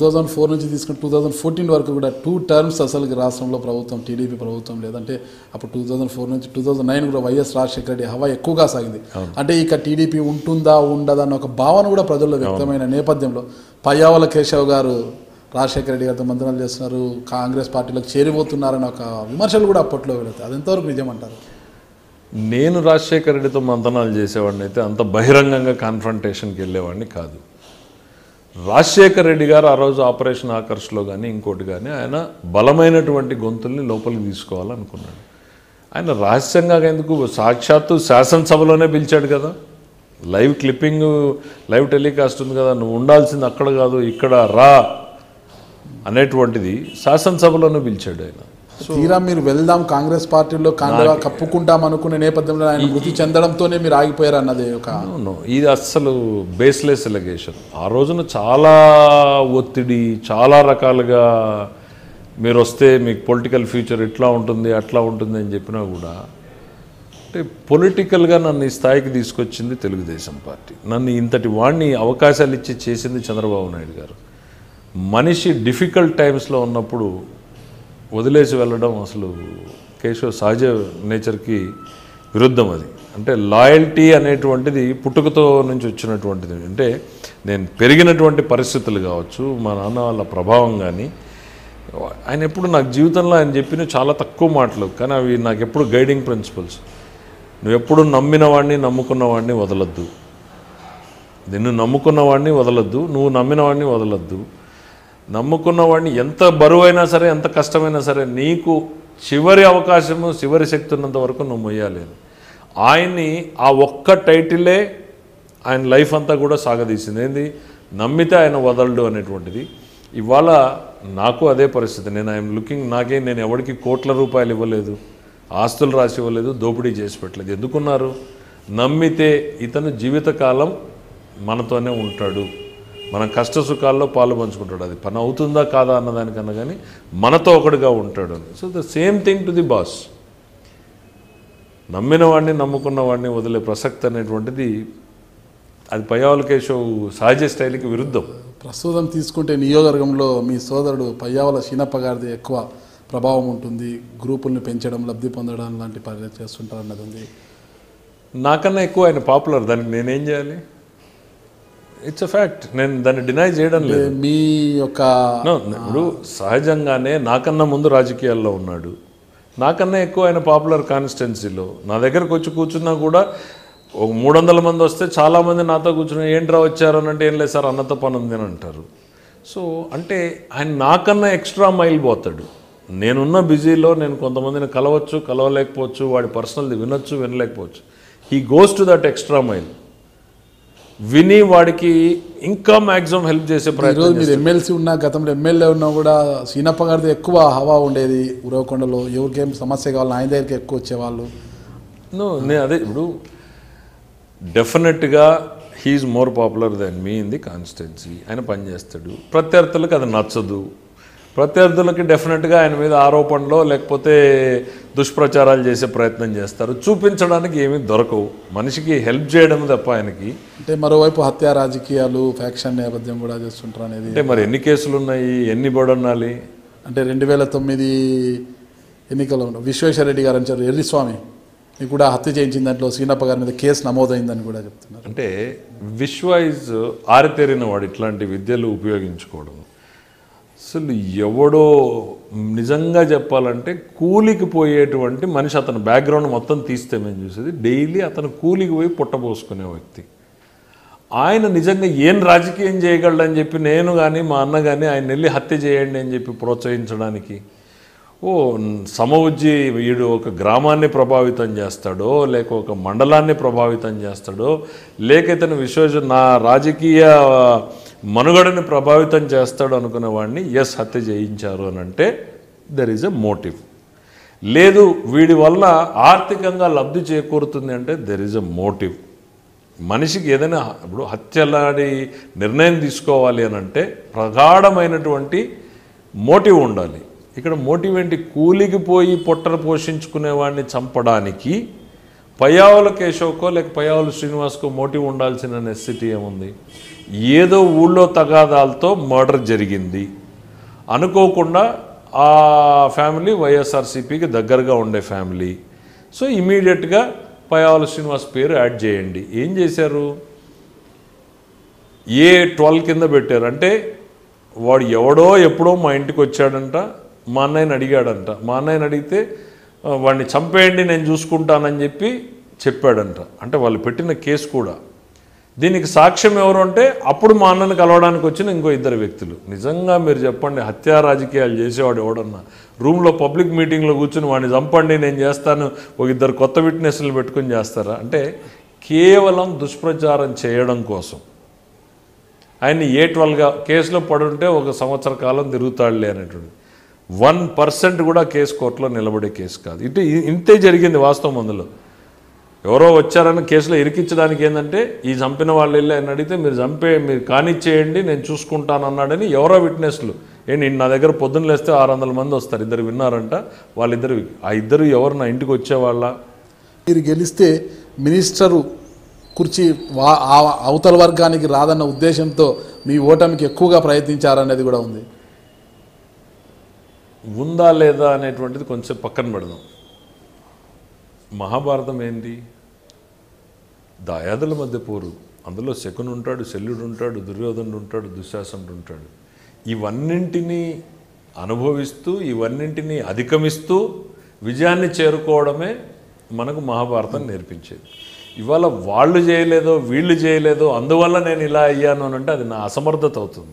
2004 నుంచి తీసుకుని 2014 వరకు కూడా 2 టర్మ్స్ అసలు రాష్ట్రంలో ప్రభుత్వం టీడీపీ ప్రభుత్వం లేదంటే అప్పుడు 2004 నుంచి 2009 కూడా వైఎస్ రాజశేఖర రెడ్డి హవా ఎక్కువగా సాగింది. అంటే ఇక టీడీపీ ఉంటుందా ఉండదా అన్న ఒక భావన కూడా ప్రజల్లో వ్యక్తమైన నేపథ్యంలో పయ్యావుల కేశవ్ గారు రాజశేఖర రెడ్డి గారితో మంత్రాలు చేస్తున్నారు, కాంగ్రెస్ పార్టీలోకి చేరిపోతున్నారని ఒక విమర్శలు కూడా అప్పట్లో వెళతాయి. అది ఎంతవరకు నిజమంటారు? నేను రాజశేఖర రెడ్డితో మంతనాలు చేసేవాడిని అయితే అంత బహిరంగంగా కాన్ఫ్రంటేషన్కి వెళ్ళేవాడిని కాదు. రాజశేఖర రెడ్డి గారు ఆ రోజు ఆపరేషన్ ఆకర్ష్లో కానీ ఇంకోటి కానీ ఆయన బలమైనటువంటి గొంతుల్ని లోపలికి తీసుకోవాలనుకున్నాడు. ఆయన రహస్యంగా ఎందుకు సాక్షాత్తు శాసనసభలోనే పిలిచాడు కదా, లైవ్ క్లిప్పింగ్ లైవ్ టెలికాస్ట్ ఉంది కదా, నువ్వు ఉండాల్సింది అక్కడ కాదు ఇక్కడ రా అనేటువంటిది శాసనసభలోనే పిలిచాడు ఆయన. తీరా మీరు వెళ్దాం కాంగ్రెస్ పార్టీలో కాంగ్రెస్ కప్పుకుంటాం అనుకునే నేపథ్యంలో ఆయన మృతి చెందడంతోనే మీరు ఆగిపోయారు అన్నది ఒక ఇది అస్సలు బేస్లెస్ ఎలిగేషన్. ఆ రోజున చాలా ఒత్తిడి, చాలా రకాలుగా మీరు వస్తే మీకు పొలిటికల్ ఫ్యూచర్ ఇట్లా ఉంటుంది అట్లా ఉంటుంది అని చెప్పినా కూడా అంటే పొలిటికల్గా నన్ను ఈ స్థాయికి తీసుకొచ్చింది తెలుగుదేశం పార్టీ. నన్ను ఇంతటి వాడిని అవకాశాలు ఇచ్చి చేసింది చంద్రబాబు నాయుడు గారు. మనిషి డిఫికల్ట్ టైమ్స్లో ఉన్నప్పుడు వదిలేసి వెళ్ళడం అసలు కేశవ్ సహజ నేచర్కి విరుద్ధం. అది అంటే లాయల్టీ అనేటువంటిది పుట్టుకతో నుంచి వచ్చినటువంటిది. అంటే నేను పెరిగినటువంటి పరిస్థితులు కావచ్చు, మా నాన్న వాళ్ళ ప్రభావం కానీ, ఆయన ఎప్పుడు నాకు జీవితంలో ఆయన చెప్పిన చాలా తక్కువ మాటలు కానీ అవి నాకు ఎప్పుడు గైడింగ్ ప్రిన్సిపల్స్. నువ్వు ఎప్పుడు నమ్మిన వాడిని నమ్ముకున్న వాడిని వదలొద్దు, నిన్ను నమ్ముకున్న వాడిని వదలొద్దు, నువ్వు నమ్మిన వాడిని వదలొద్దు. నమ్ముకున్న వాడిని ఎంత బరువైనా సరే ఎంత కష్టమైనా సరే నీకు చివరి అవకాశము చివరి శక్తి ఉన్నంత వరకు నువ్వు మొయ్యాలి. ఆయన్ని ఆ ఒక్క టైటిలే ఆయన లైఫ్ అంతా కూడా సాగదీసింది. ఏంది నమ్మితే ఆయన వదలడు అనేటువంటిది. ఇవాళ నాకు అదే పరిస్థితి. నేను ఐఎమ్ లుకింగ్, నేను ఎవరికి కోట్ల రూపాయలు ఇవ్వలేదు, ఆస్తులు రాసి ఇవ్వలేదు, దోపిడీ చేసి పెట్టలేదు. ఎందుకున్నారు? నమ్మితే ఇతను జీవితకాలం మనతోనే ఉంటాడు, మన కష్ట సుఖాల్లో పాలు పంచుకుంటాడు. అది పని అవుతుందా కాదా అన్నదానికన్నా కానీ మనతో ఒకటిగా ఉంటాడు అని. So the same thing to the boss. నమ్మిన వాడిని నమ్ముకున్న వాడిని వదిలే ప్రసక్తి అనేటువంటిది అది పయ్యావుల కేశవ్ సహజ స్టైల్కి విరుద్ధం. ప్రస్తుతం తీసుకుంటే నియోజకవర్గంలో మీ సోదరుడు పయ్యావుల శీనప్ప గారిది ఎక్కువ ప్రభావం ఉంటుంది, గ్రూపుల్ని పెంచడం లబ్ధి పొందడం లాంటి పనులు చేస్తుంటారు అన్నది ఉంది. నాకన్నా ఎక్కువ ఆయన పాపులర్, దానికి నేనేం చేయాలి? It's a fact. నేను దాన్ని డినై చేయడం లేదు. మీ యొక్క ఇప్పుడు సహజంగానే నాకన్నా ముందు రాజకీయాల్లో ఉన్నాడు, నాకన్నా ఎక్కువ ఆయన పాపులర్ కాన్స్టిట్యున్సీలో. నా దగ్గరకు వచ్చి కూర్చున్నా కూడా ఒక 300 మంది వస్తే చాలామంది నాతో కూర్చుని ఏంట్రా వచ్చారు అని అంటే ఏం లేదు సార్ అన్నతో పని ఉంది అని అంటారు. సో అంటే ఆయన నాకన్నా ఎక్స్ట్రా మైల్ పోతాడు. నేనున్న బిజీలో నేను కొంతమందిని కలవచ్చు, కలవలేకపోవచ్చు, వాడి పర్సనల్ది వినొచ్చు, వినలేకపోవచ్చు. He goes to that extra mile. విని వాడికి ఇంకా మ్యాక్సిమం హెల్ప్ చేసే ప్రయత్నం. మీరు ఎమ్మెల్సీ ఉన్నా, గతంలో ఎమ్మెల్యే ఉన్నా కూడా సీనప్ప గారిది ఎక్కువ హవా ఉండేది ఉరవకొండలో. ఎవరికేం సమస్య కావాలి ఆయన దగ్గరికి ఎక్కువ వచ్చేవాళ్ళు. నేను అదే ఇప్పుడు డెఫినెట్గా he's more popular than me in the constituency. ఆయన పనిచేస్తాడు. ప్రత్యర్థులకు అది నచ్చదు. ప్రత్యర్థులకి డెఫినెట్గా ఆయన మీద ఆరోపణలో లేకపోతే దుష్ప్రచారాలు చేసే ప్రయత్నం చేస్తారు. చూపించడానికి ఏమీ దొరకవు, మనిషికి హెల్ప్ చేయడం తప్ప ఆయనకి. అంటే మరోవైపు హత్య రాజకీయాలు ఫ్యాక్షన్ నేపథ్యం కూడా చేస్తుంటారు అనేది. అంటే మరి ఎన్ని కేసులు ఉన్నాయి, ఎన్ని బొడన్నాలి? అంటే 2009 ఎన్నికల్లో విశ్వేశ్వరరెడ్డి గారు అంటారు ఎర్రిస్వామి కూడా హత్య చేయించిన దాంట్లో సీనప్ప గారి మీద కేసు నమోదైందని కూడా చెప్తున్నారు. అంటే విశ్వ ఇస్ ఆరితేరిన వాడు ఇట్లాంటి విద్యలు ఉపయోగించుకోవడం. అసలు ఎవడో నిజంగా చెప్పాలంటే కూలికి పోయేటువంటి మనిషి, అతని బ్యాక్గ్రౌండ్ మొత్తం తీస్తే మేము చూసేది డైలీ అతను కూలికి పోయి పుట్టబోసుకునే వ్యక్తి. ఆయన నిజంగా ఏం రాజకీయం చేయగలడని చెప్పి నేను కానీ మా అన్న కానీ ఆయన వెళ్ళి హత్య చేయండి అని చెప్పి ప్రోత్సహించడానికి సమవుజ్జి వీడు ఒక గ్రామాన్ని ప్రభావితం చేస్తాడో లేక ఒక మండలాన్ని ప్రభావితం చేస్తాడో లేక ఇతను నా రాజకీయ మనుగడని ప్రభావితం చేస్తాడు అనుకునే వాడిని హత్య చేయించారు అని అంటే దెర్ ఈజ్ ఎ మోటివ్. లేదు వీడి వల్ల ఆర్థికంగా లబ్ధి చేకూరుతుంది అంటే దెర్ ఈజ్ ఎ మోటివ్. మనిషికి ఏదైనా ఇప్పుడు హత్యలాడి నిర్ణయం తీసుకోవాలి అని అంటే ప్రగాఢమైనటువంటి మోటివ్ ఉండాలి. ఇక్కడ మోటివ్ ఏంటి? కూలికి పోయి పొట్టను పోషించుకునేవాడిని చంపడానికి పయ్యావుల కేశవ్కో లేక పయ్యావుల శ్రీనివాస్కో మోటివ్ ఉండాల్సిన నెసెసిటీ ఏముంది? ఏదో ఊళ్ళో తగాదాలతో మర్డర్ జరిగింది, అనుకోకుండా ఆ ఫ్యామిలీ వైఎస్ఆర్సీపీకి దగ్గరగా ఉండే ఫ్యామిలీ. సో ఇమీడియట్గా పయ్యావుల శ్రీనివాస్ పేరు యాడ్ చేయండి. ఏం చేశారు? A12 కింద పెట్టారు. అంటే వాడు ఎవడో ఎప్పుడో మా ఇంటికి వచ్చాడంట, మా అన్నయ్యని అడిగాడంట. మా అన్నయ్యని అడిగితే వాడిని చంపేయండి నేను చూసుకుంటానని చెప్పాడంట. అంటే వాళ్ళు పెట్టిన కేసు కూడా. దీనికి సాక్ష్యం ఎవరు అంటే అప్పుడు మా అన్నని కలవడానికి వచ్చిన ఇంకో 2 వ్యక్తులు. నిజంగా మీరు చెప్పండి, హత్యా రాజకీయాలు చేసేవాడు ఎవడన్నా రూమ్లో పబ్లిక్ మీటింగ్లో కూర్చుని వాడిని చంపండి నేను చేస్తాను, ఒక 2 కొత్త విట్నెస్లు పెట్టుకుని చేస్తారా? అంటే కేవలం దుష్ప్రచారం చేయడం కోసం ఆయన్ని A12గా కేసులో పడుంటే 1 సంవత్సర కాలం తిరుగుతాడులే అనేటువంటి 1% కూడా కేసు కోర్టులో నిలబడే కేసు కాదు. ఇంతే జరిగింది వాస్తవం. అందులో ఎవరో వచ్చారని కేసులో ఇరికించడానికి ఏంటంటే ఈ చంపిన వాళ్ళు వెళ్ళి ఆయన అడిగితే మీరు కానిచ్చేయండి నేను చూసుకుంటాను అన్నాడని ఎవరో విట్నెస్లు నా దగ్గర పొద్దున్న లేస్తే 600 మంది వస్తారు, 2 విన్నారంట. వాళ్ళిద్దరు ఆ 2 ఎవరు నా ఇంటికి వచ్చేవాళ్ళ? మీరు గెలిస్తే మినిస్టరు కుర్చీ అవతల వర్గానికి రాదన్న ఉద్దేశంతో మీ ఓటమికి ఎక్కువగా ప్రయత్నించారనేది కూడా ఉంది. ఉందా లేదా అనేటువంటిది కొంచెం పక్కన పెడదాం. మహాభారతం ఏంటి? దాయాదుల మధ్య పోరు. అందులో శకుని ఉంటాడు, శల్యుడు ఉంటాడు, దుర్యోధనుడు ఉంటాడు, దుశ్శాసనుడు ఉంటాడు. ఇవన్నింటినీ అనుభవిస్తూ ఇవన్నింటినీ అధిగమిస్తూ విజయాన్ని చేరుకోవడమే మనకు మహాభారతం నేర్పించేది. ఇవాళ వాళ్ళు చేయలేదో వీళ్ళు చేయలేదో అందువల్ల నేను ఇలా అయ్యాను అని అంటే అది నా అసమర్థత అవుతుంది.